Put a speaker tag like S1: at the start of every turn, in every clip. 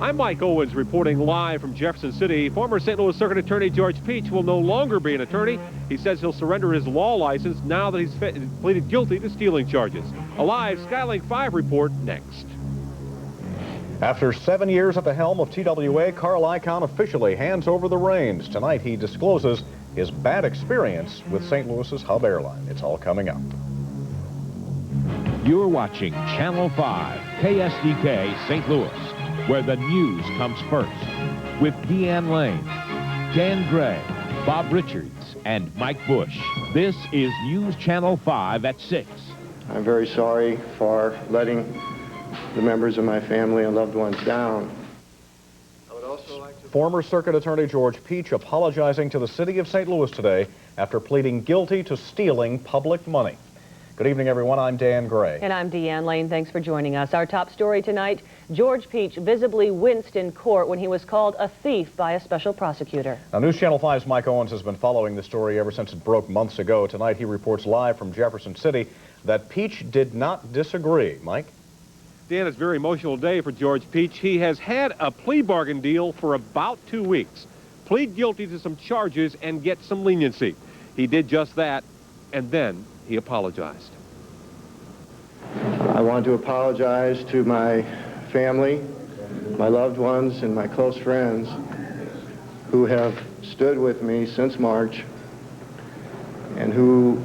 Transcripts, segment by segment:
S1: I'm Mike Owens reporting live from Jefferson City. Former St. Louis Circuit Attorney George Peach will no longer be an attorney. He says he'll surrender his law license now that he's pleaded guilty to stealing charges. A live Skylink 5 report next.
S2: After 7 years at the helm of TWA, Carl Icahn officially hands over the reins. Tonight he discloses his bad experience with St. Louis's Hub Airline. It's all coming up.
S3: You're watching Channel 5, KSDK, St. Louis, where the news comes first. With Deanne Lane, Dan Gray, Bob Richards, and Mike Bush. This is News Channel 5 at 6.
S4: I'm very sorry for letting the members of my family and loved ones down. I would also like to...
S2: Former Circuit Attorney George Peach apologizing to the city of St. Louis today after pleading guilty to stealing public money. Good evening, everyone. I'm Dan Gray.
S5: And I'm Deanne Lane. Thanks for joining us. Our top story tonight, George Peach visibly winced in court when he was called a thief by a special prosecutor.
S2: Now, News Channel 5's Mike Owens has been following the story ever since it broke months ago. Tonight, he reports live from Jefferson City that Peach did not disagree. Mike?
S1: Dan, it's a very emotional day for George Peach. He has had a plea bargain deal for about 2 weeks. Plead guilty to some charges and get some leniency. He did just that, and then he apologized.
S4: I want to apologize to my family, my loved ones, and my close friends who have stood with me since March and who,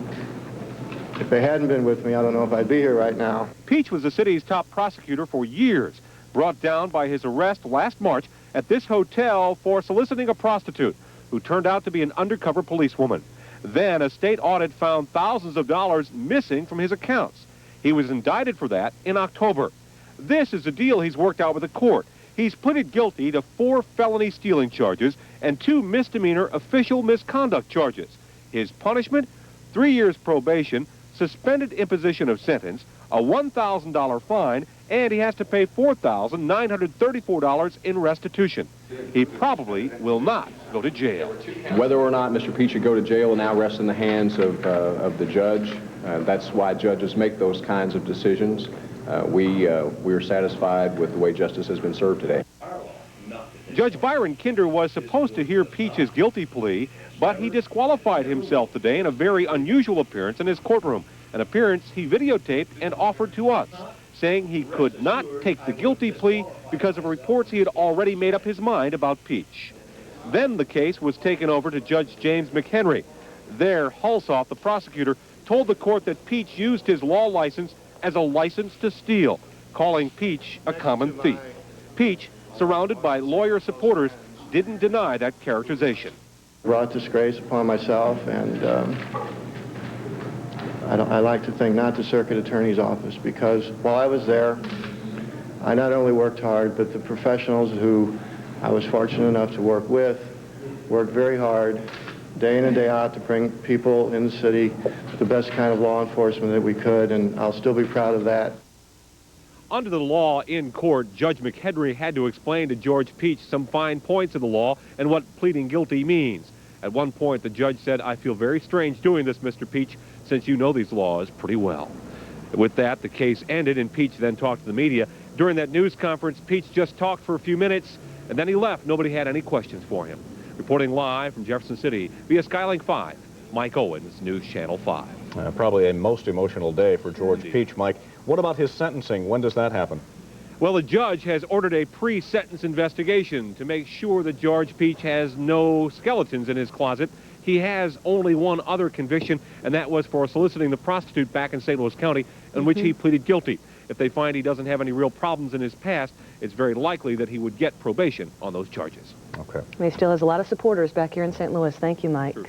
S4: if they hadn't been with me, I don't know if I'd be here right now.
S1: Peach was the city's top prosecutor for years, brought down by his arrest last March at this hotel for soliciting a prostitute who turned out to be an undercover policewoman. Then a state audit found thousands of dollars missing from his accounts. He was indicted for that in October. This is the deal he's worked out with the court. He's pleaded guilty to 4 felony stealing charges and 2 misdemeanor official misconduct charges. His punishment, 3 years probation, suspended imposition of sentence, a $1,000 fine, and he has to pay $4,934 in restitution. He probably will not go to jail.
S6: Whether or not Mr. Peach should go to jail now rests in the hands of the judge. That's why judges make those kinds of decisions. We are satisfied with the way justice has been served today.
S1: Judge Byron Kinder was supposed to hear Peach's guilty plea, but he disqualified himself today in a very unusual appearance in his courtroom, an appearance he videotaped and offered to us, saying he could not take the guilty plea because of reports he had already made up his mind about Peach. Then the case was taken over to Judge James McHenry. There, Hulsoff, the prosecutor, told the court that Peach used his law license as a license to steal, calling Peach a common thief. Peach, surrounded by lawyer supporters, didn't deny that characterization.
S4: Brought disgrace upon myself, and I like to think not the circuit attorney's office, because while I was there, I not only worked hard, but the professionals who I was fortunate enough to work with worked very hard, day in and day out, to bring people in the city the best kind of law enforcement that we could, and I'll still be proud of that.
S1: Under the law in court, Judge McHenry had to explain to George Peach some fine points of the law and what pleading guilty means. At one point, the judge said, "I feel very strange doing this, Mr. Peach, since you know these laws pretty well." With that, the case ended, and Peach then talked to the media. During that news conference, Peach just talked for a few minutes, and then he left. Nobody had any questions for him. Reporting live from Jefferson City via Skylink 5, Mike Owens, News Channel 5.
S2: Probably a most emotional day for George Peach, Mike. What about his sentencing? When does that happen?
S1: Well, the judge has ordered a pre-sentence investigation to make sure that George Peach has no skeletons in his closet. He has only one other conviction, and that was for soliciting the prostitute back in St. Louis County, in which he pleaded guilty. If they find he doesn't have any real problems in his past, it's very likely that he would get probation on those charges.
S2: Okay.
S5: He still has a lot of supporters back here in St. Louis. Thank you, Mike. Sure.